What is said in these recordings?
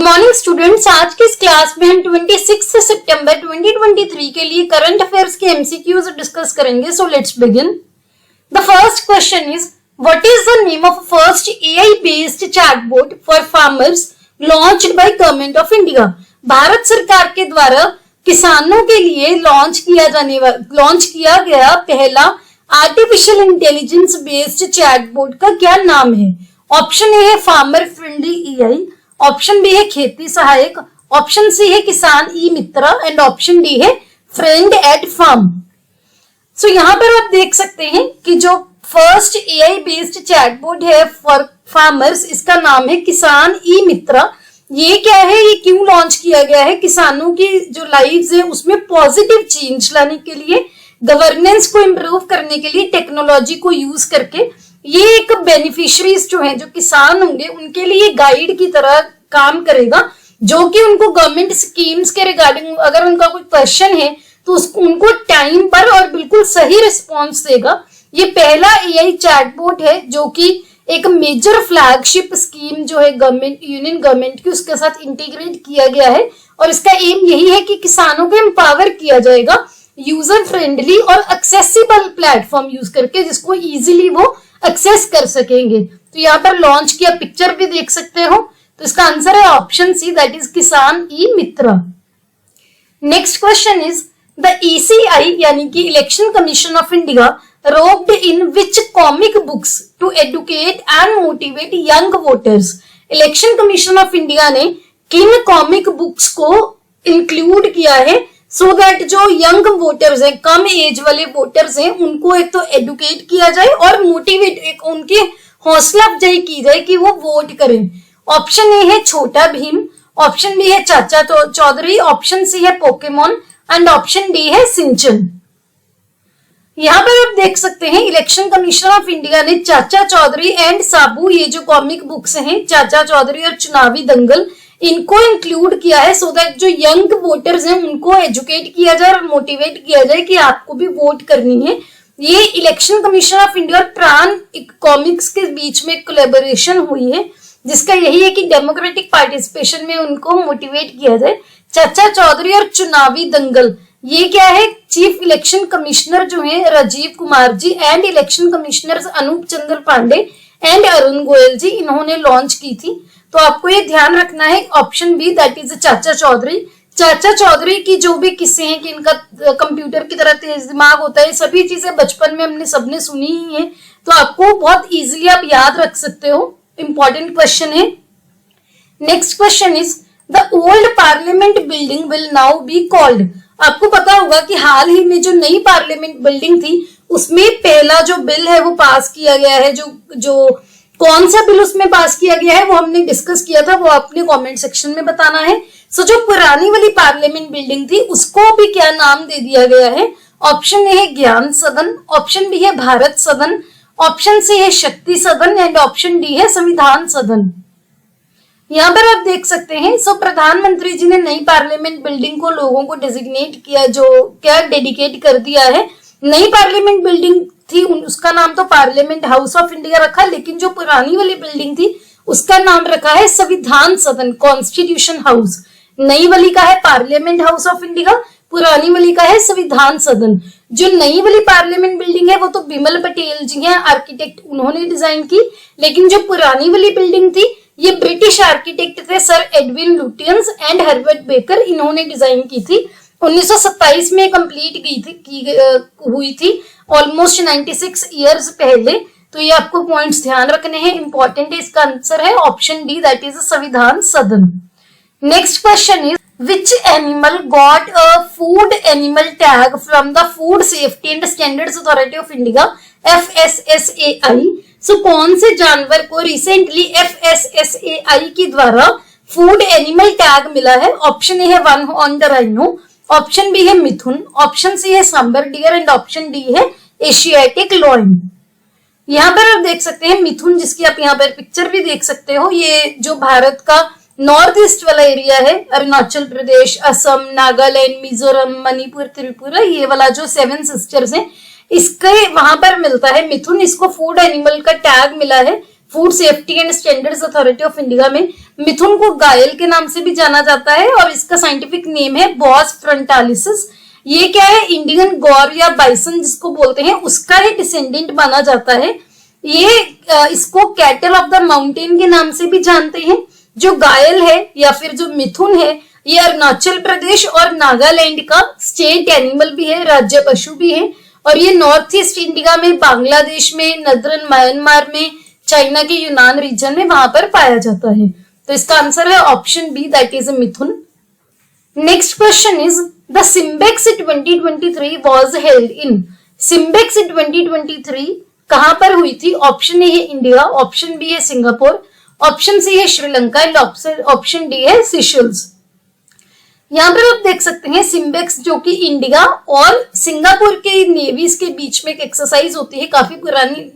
Morning students, आज की इस क्लास में हम 26 सितंबर 2023 के लिए करंट अफेयर्स के एमसीक्यूज डिस्कस करेंगे। So let's begin. The first question is what is the name of first AI based chatbot for farmers launched by government of India. Bharat सरकार के द्वारा किसानों के लिए लॉन्च किया गया पहला आर्टिफिशियल इंटेलिजेंस बेस्ड चैटबॉट का क्या नाम है? ऑप्शन ए है farmer friendly AI, option B है खेती सहायक, ऑप्शन सी है Kisan e Mitra and option D है फ्रेंड एट फार्म। सो यहाँ पर आप देख सकते हैं कि जो फर्स्ट एआई बेस्ड चैटबॉट है फॉर फार्मर्स, इसका नाम है किसान ई मित्र। ये क्या है, ये क्यों लॉन्च किया गया है? किसानों की जो लाइव्स है उसमें पॉजिटिव चेंज लाने के लिए, गवर्नेंस को इम्प्रूव करने के लिए टेक्नोलॉजी को यूज करके ये एक बेनिफिशियरीज जो है, जो किसान होंगे, उनके लिए गाइड की तरह काम करेगा, जो कि उनको गवर्नमेंट स्कीम्स के रिगार्डिंग अगर उनका कोई क्वेश्चन है तो उनको टाइम पर और बिल्कुल सही रिस्पॉन्स देगा। ये पहला एआई चैटबॉट है जो कि एक मेजर फ्लैगशिप स्कीम जो है गवर्नमेंट, यूनियन गवर्नमेंट की, उसके साथ इंटीग्रेट किया गया है और इसका एम यही है कि किसानों को एम्पावर किया जाएगा यूजर फ्रेंडली और एक्सेसिबल प्लेटफॉर्म यूज करके, जिसको इजीली वो एक्सेस कर सकेंगे। तो यहाँ पर लॉन्च किया पिक्चर भी देख सकते हो। तो इसका आंसर है option C, that is Kisan e Mitra. Next question is the ECI यानी कि election commission of India roped in which comic books to educate and motivate young voters. Election commission of India ने किन कॉमिक बुक्स को include किया है so that जो young voters हैं, come as वाले वोटर्स हैं, उनको एक तो एडुकेट किया जाए और मोटिवेट, एक उनकी हौसला अफजाई की जाए कि वो वोट करें। ऑप्शन ए है छोटा भीम, ऑप्शन बी है चाचा चौधरी, ऑप्शन सी है पोकेमोन एंड ऑप्शन डी है सिंचन। यहाँ पर आप देख सकते हैं इलेक्शन कमीशन ऑफ इंडिया ने चाचा चौधरी एंड साबू, ये जो कॉमिक बुक्स हैं, चाचा चौधरी और चुनावी दंगल, इनको इंक्लूड किया है सो दैट जो यंग वोटर्स हैं उनको एजुकेट किया जाए और मोटिवेट किया जाए कि आपको भी वोट करनी है। ये इलेक्शन कमीशन ऑफ इंडिया और प्राण कॉमिक्स के बीच में कोलैबोरेशन हुई है, जिसका यही है कि डेमोक्रेटिक पार्टिसिपेशन में उनको मोटिवेट किया जाए। चाचा चौधरी और चुनावी दंगल, ये क्या है, चीफ इलेक्शन कमिश्नर जो है Rajiv Kumar ji and election commissioner Anup Chandra Pande and Arun Goel ji, इन्होंने लॉन्च की थी। तो आपको ये ध्यान रखना है ऑप्शन बी, दैट इज चाचा चौधरी। चाचा चौधरी की जो भी किस्से हैं कि इनका कंप्यूटर की तरह तेज दिमाग होता है, सभी चीजें बचपन में हमने सबने सुनी ही है, तो आपको बहुत इजीली आप याद रख सकते हो। इंपॉर्टेंट क्वेश्चन है। Next question is the old parliament building will now be called. आपको पता होगा कि हाल ही में जो नई पार्लियामेंट बिल्डिंग थी उसमें पहला जो बिल है वो पास किया गया है। जो कौन सा बिल उसमें पास किया गया है वो हमने डिस्कस किया था, वो आपने कमेंट सेक्शन में बताना है। सो जो पुरानी वाली पार्लियामेंट बिल्डिंग थी उसको भी क्या नाम दे दिया गया है? ऑप्शन ए है ज्ञान सदन, ऑप्शन बी है भारत सदन, ऑप्शन सी है शक्ति सदन एंड ऑप्शन डी है संविधान सदन। यहाँ पर आप देख सकते हैं, सो प्रधानमंत्री जी ने नई पार्लियामेंट बिल्डिंग को लोगों को डेजिग्नेट किया, जो क्या डेडिकेट कर दिया है। नई पार्लियामेंट बिल्डिंग थी उसका नाम तो पार्लियामेंट हाउस ऑफ इंडिया रखा, लेकिन जो पुरानी वाली बिल्डिंग थी उसका नाम रखा है संविधान सदन, कॉन्स्टिट्यूशन हाउस। नई वाली का है पार्लियामेंट हाउस ऑफ इंडिया, पुरानी वाली का है संविधान सदन। जो नई वाली पार्लियामेंट बिल्डिंग है वो तो बिमल पटेल जी हैं आर्किटेक्ट, उन्होंने डिजाइन की, लेकिन जो पुरानी वाली बिल्डिंग थी ये ब्रिटिश आर्किटेक्ट थे sir Edwin Lutyens and Herbert baker, इन्होंने डिजाइन की थी। 1927 में कंप्लीट हुई थी, ऑलमोस्ट 96 इयर्स पहले। तो ये आपको पॉइंट्स ध्यान रखने हैं, इंपॉर्टेंट है। इसका आंसर है ऑप्शन डी, दैट इज संविधान सदन। Next question is which animal got a food animal tag from the food safety and standards authority of India FSSAI। सो कौन से जानवर को रिसेंटली FSSAI के द्वारा फूड एनिमल टैग मिला है? ऑप्शन ए है one horned rhino, option B है मिथुन, ऑप्शन सी है sambar deer and option D है एशियाटिक लॉयन। यहाँ पर आप देख सकते हैं मिथुन, जिसकी आप यहाँ पर पिक्चर भी देख सकते हो। ये जो भारत का नॉर्थ ईस्ट वाला एरिया है, अरुणाचल प्रदेश, असम, नागालैंड, मिजोरम, मणिपुर, त्रिपुरा, ये वाला जो 7 सिस्टर्स हैं, इसके वहां पर मिलता है मिथुन। इसको फूड एनिमल का टैग मिला है food safety and standards authority of India में मिथुन को गायल के नाम से भी जाना जाता है और इसका साइंटिफिक नेम है बॉस फ्रंटालिसिस। ये क्या है, इंडियन गौर या बाइसन जिसको बोलते हैं उसका ही डिसेंडेंट माना जाता है। ये इसको कैटल ऑफ द माउंटेन के नाम से भी जानते हैं। जो गायल है या फिर जो मिथुन है ये अरुणाचल प्रदेश और नागालैंड का स्टेट एनिमल भी है, राज्य पशु भी है। और ये नॉर्थ ईस्ट इंडिया में, बांग्लादेश में, नदरन म्यांमार में, चाइना के यूनान रीजन में वहां पर पाया जाता है। तो इसका आंसर है option B, that is mithun. Next question is the SIMBEX 2023 was held in. SIMBEX 2023 कहां पर हुई थी? ऑप्शन ए है इंडिया, ऑप्शन बी है सिंगापुर, ऑप्शन सी है श्रीलंका एंड ऑप्शन डी है सीशेल्स। यहाँ पर आप देख सकते हैं सिम्बेक्स जो कि इंडिया और सिंगापुर के नेवीज के बीच में एक एक्सरसाइज होती है, काफी पुरानी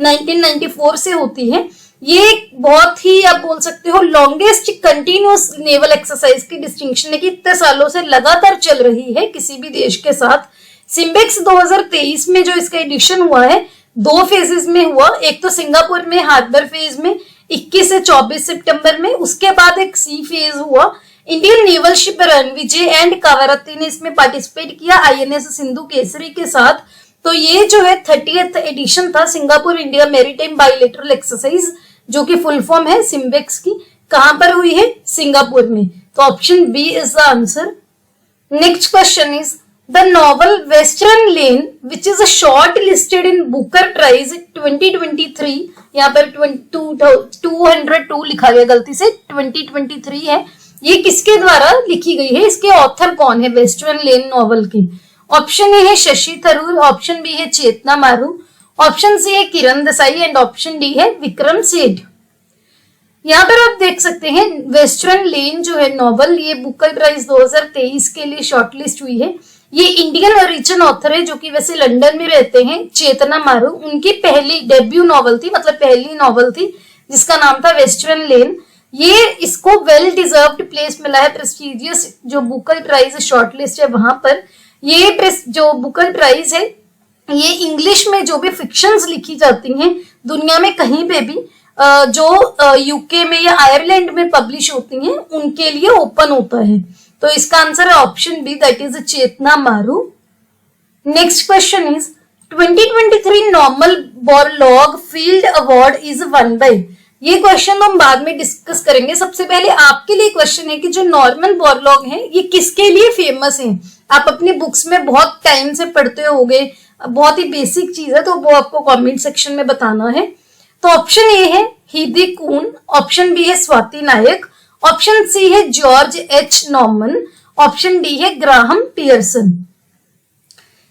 1994 से होती है। ये बहुत ही आप बोल सकते हो लॉन्गेस्ट कंटिन्यूअस नेवल एक्सरसाइज की डिस्टिंक्शन है कि इतने सालों से लगातार चल रही है किसी भी देश के साथ। सिम्बेक्स 2023 में जो इसका एडिशन हुआ है 2 फेजेस में हुआ। एक तो सिंगापुर में हार्बर फेज में 21 से 24 सितंबर में, उसके बाद एक सी फेज हुआ। Indian naval ship Ranvijay and Kavaratti ने इसमें पार्टिसिपेट किया आईएनएस सिंधु केसरी के साथ। तो ये जो है 30th एडिशन था Singapore India maritime bilateral exercise, जो कि फुल फॉर्म है सिम्बेक्स की। कहां पर हुई है? सिंगापुर में। तो option B is the answer. Next question is the novel Western Lane which is short listed in Booker Prize 2023। यहाँ पर 202 लिखा गया, गलती से 2023 है। ये किसके द्वारा लिखी गई है? इसके ऑथर कौन है वेस्टर्न लेन नॉवल के? ऑप्शन ए है शशि थरूर, ऑप्शन बी है चेतना मारू, ऑप्शन सी है Kiran Desai and option D है विक्रम सेठ। यहाँ पर आप देख सकते हैं वेस्टर्न लेन जो है नॉवल, ये बुकर प्राइज 2023 के लिए शॉर्टलिस्ट हुई है। ये इंडियन ओरिजिन ऑथर है जो कि वैसे लंदन में रहते हैं, चेतना मारू। उनकी पहली डेब्यू नॉवल थी, मतलब पहली नॉवल थी जिसका नाम था वेस्टर्न लेन। ये इसको वेल डिजर्व्ड प्लेस मिला है प्रेस्टिजियस जो बुकर प्राइज शॉर्टलिस्ट है वहां पर। ये जो बुकर प्राइज है ये इंग्लिश में जो भी फिक्शंस लिखी जाती हैं दुनिया में कहीं पे भी जो यूके में या आयरलैंड में पब्लिश होती हैं उनके लिए ओपन होता है। तो इसका आंसर है ऑप्शन बी, दैट इज चेतना मारू। Next question is 2023 normal Borlaug field award is one by. ये क्वेश्चन हम बाद में डिस्कस करेंगे। सबसे पहले आपके लिए क्वेश्चन है कि जो नॉर्मन बोरलॉग है ये किसके लिए फेमस है? आप अपनी बुक्स में बहुत टाइम से पढ़ते होंगे, बहुत ही बेसिक चीज है, तो वो आपको कमेंट सेक्शन में बताना है। तो ऑप्शन ए है हिदी कून, ऑप्शन बी है स्वाति नायक, ऑप्शन सी है George H Norman, option D है ग्राहम पियर्सन।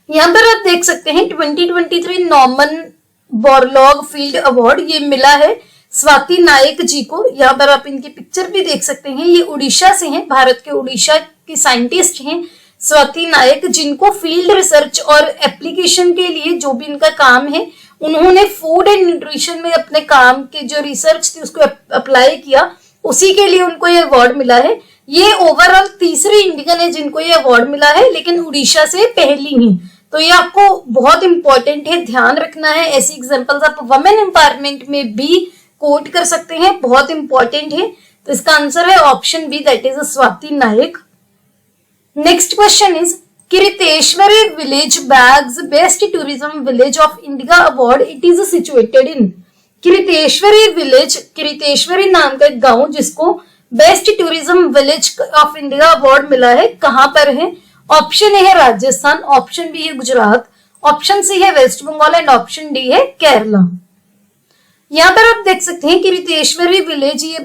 यहाँ पर आप देख सकते हैं 2023 नॉर्मन बोरलॉग फील्ड अवार्ड ये मिला है स्वाति नायक जी को। यहाँ पर आप इनकी पिक्चर भी देख सकते हैं। ये उड़ीसा से हैं, भारत के उड़ीसा की साइंटिस्ट हैं स्वाति नायक, जिनको फील्ड रिसर्च और एप्लीकेशन के लिए जो भी इनका काम है उन्होंने फूड एंड न्यूट्रिशन में अपने काम के जो रिसर्च थी उसको अप्लाई किया, उसी के लिए उनको ये अवार्ड मिला है। ये ओवरऑल तीसरी इंडियन है जिनको ये अवार्ड मिला है, लेकिन उड़ीसा से पहली ही। तो ये आपको बहुत इंपॉर्टेंट है, ध्यान रखना है। ऐसी एग्जांपल्स आप वुमेन एम्पावरमेंट में भी कोट कर सकते हैं, बहुत इंपॉर्टेंट है। तो इसका आंसर है option B, that is Swati Nayak. Next question is Kiriteswari village bags best tourism village of India award it is situated in. Kiriteswari village, Kiriteswari नाम का एक गांव जिसको best tourism village of India award मिला है, कहां पर है? ऑप्शन ए है राजस्थान, ऑप्शन बी है गुजरात, ऑप्शन सी है West Bengal and option D है केरला। यहाँ पर आप देख सकते हैं किरितेश्वरी विलेज ये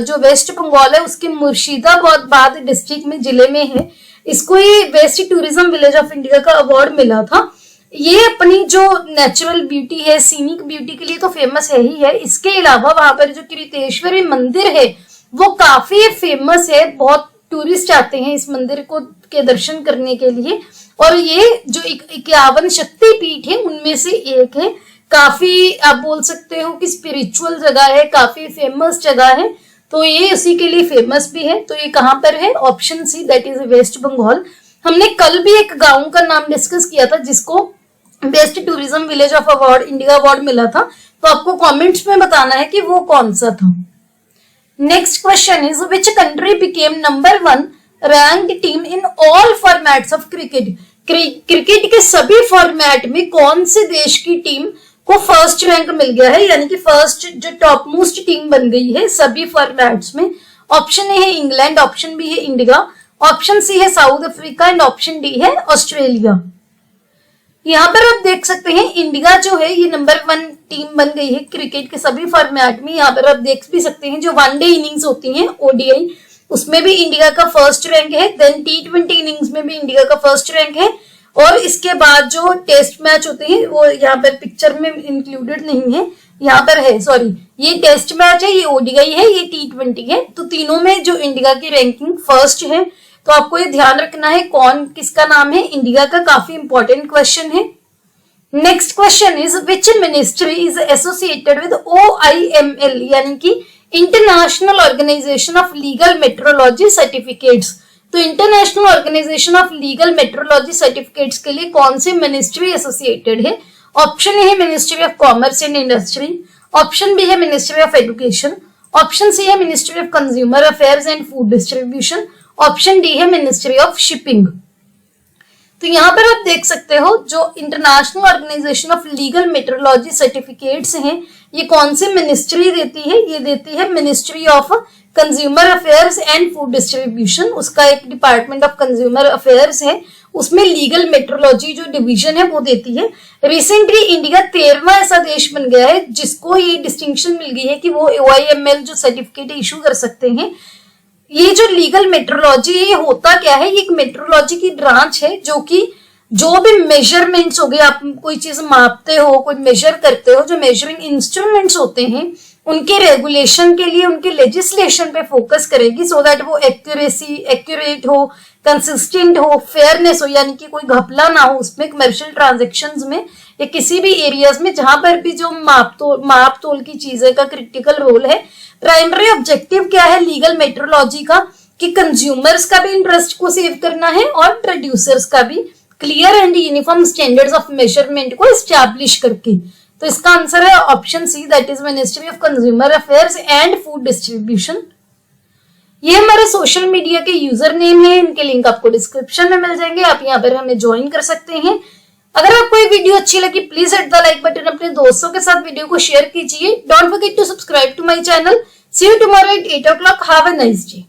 जो वेस्ट बंगाल है उसके मुर्शिदाबाद डिस्ट्रिक्ट में जिले में है। इसको ये best tourism village of India का अवार्ड मिला था। ये अपनी जो नेचुरल ब्यूटी है, सीनिक ब्यूटी के लिए तो फेमस है ही है। इसके अलावा वहां पर जो किरितेश्वरी मंदिर है वो काफी फेमस है, बहुत टूरिस्ट आते हैं इस मंदिर को के दर्शन करने के लिए। और ये जो 51 शक्ति पीठ है उनमें से एक है। काफी आप बोल सकते हो कि स्पिरिचुअल जगह है, काफी फेमस जगह है, तो ये उसी के लिए फेमस भी है। तो ये कहां पर है? Option C, that is West Bengal. हमने कल भी एक गांव का नाम डिस्कस किया था जिसको best tourism village of award India award मिला था, तो आपको कमेंट्स में बताना है कि वो कौन सा था। Next question is which country became number 1 ranked team in all formats of cricket. Cricket के सभी फॉर्मेट में कौन से देश की टीम को फर्स्ट रैंक मिल गया है, यानी कि फर्स्ट जो टॉप मोस्ट टीम बन गई है सभी फॉर्मेट्स में। ऑप्शन ए है इंग्लैंड, ऑप्शन बी है इंडिया, ऑप्शन सी है south Africa and option D है ऑस्ट्रेलिया। यहाँ पर आप देख सकते हैं इंडिया जो है ये नंबर 1 टीम बन गई है क्रिकेट के सभी फॉर्मेट में। यहाँ पर आप देख भी सकते हैं जो वनडे इनिंग्स होती हैं ओडीआई, उसमें भी इंडिया का फर्स्ट रैंक है। देन T20 इनिंग्स में भी इंडिया का फर्स्ट रैंक है। और इसके बाद जो टेस्ट मैच होते हैं वो यहाँ पर पिक्चर में इंक्लूडेड नहीं है, यहाँ पर है, सॉरी, ये टेस्ट मैच है, ये ओडीआई है, ये T20 है। तो तीनों में जो इंडिया की रैंकिंग फर्स्ट है। तो आपको ये ध्यान रखना है कौन किसका नाम है इंडिया का, काफी इंपॉर्टेंट क्वेश्चन है। Next question is which ministry is associated with OIML, यानी कि international organisation of legal metrology certificates. तो international organisation of legal metrology certificates के लिए कौन सी मिनिस्ट्री एसोसिएटेड है? ऑप्शन ए है ministry of commerce and industry, option B है ministry of education, option C है ministry of consumer affairs and food distribution, option D है ministry of shipping. तो यहाँ पर आप देख सकते हो जो international organisation of legal metrology certificates हैं ये कौन सी मिनिस्ट्री देती है? ये देती है ministry of consumer affairs and food distribution. उसका एक डिपार्टमेंट ऑफ कंज्यूमर अफेयर्स है, उसमें लीगल मेट्रोलॉजी जो डिवीजन है वो देती है। रिसेंटली इंडिया 13वां ऐसा देश बन गया है जिसको ये डिस्टिंक्शन मिल गई है कि वो OIML जो सर्टिफिकेट इशू कर सकते हैं। ये जो लीगल मेट्रोलॉजी ये होता क्या है? ये एक मेट्रोलॉजी की ब्रांच है जो कि जो भी मेजरमेंट्स हो गए, आप कोई चीज मापते हो, कोई मेजर करते हो, जो मेजरिंग इंस्ट्रूमेंट्स होते हैं उनके रेगुलेशन के लिए उनके लेजिस्लेशन पे फोकस करेगी, सो दैट वो एक्यूरेट हो, कंसिस्टेंट हो, फेयरनेस हो, यानी कि कोई घपला ना हो उसमें कमर्शियल ट्रांजेक्शन्स में या किसी भी एरियाज में जहां पर भी जो माप तोल की चीजें का क्रिटिकल रोल है। प्राइमरी ऑब्जेक्टिव क्या है लीगल मेट्रोलॉजी का? कि कंज्यूमर्स का भी इंटरेस्ट को सेव करना है और प्रोड्यूसर्स का भी, clear and uniform standards of measurement को एस्टैब्लिश करके। तो इसका आंसर है option C, that is ministry of consumer affairs and food distribution. ये हमारे सोशल मीडिया के यूजर नेम है, इनके लिंक आपको डिस्क्रिप्शन में मिल जाएंगे, आप यहाँ पर हमें ज्वाइन कर सकते हैं। अगर आपको ये वीडियो अच्छी लगी please hit the like button, अपने दोस्तों के साथ वीडियो को शेयर कीजिए। Don't forget to subscribe to my channel. See you tomorrow at 8 o'clock। Have a nice day.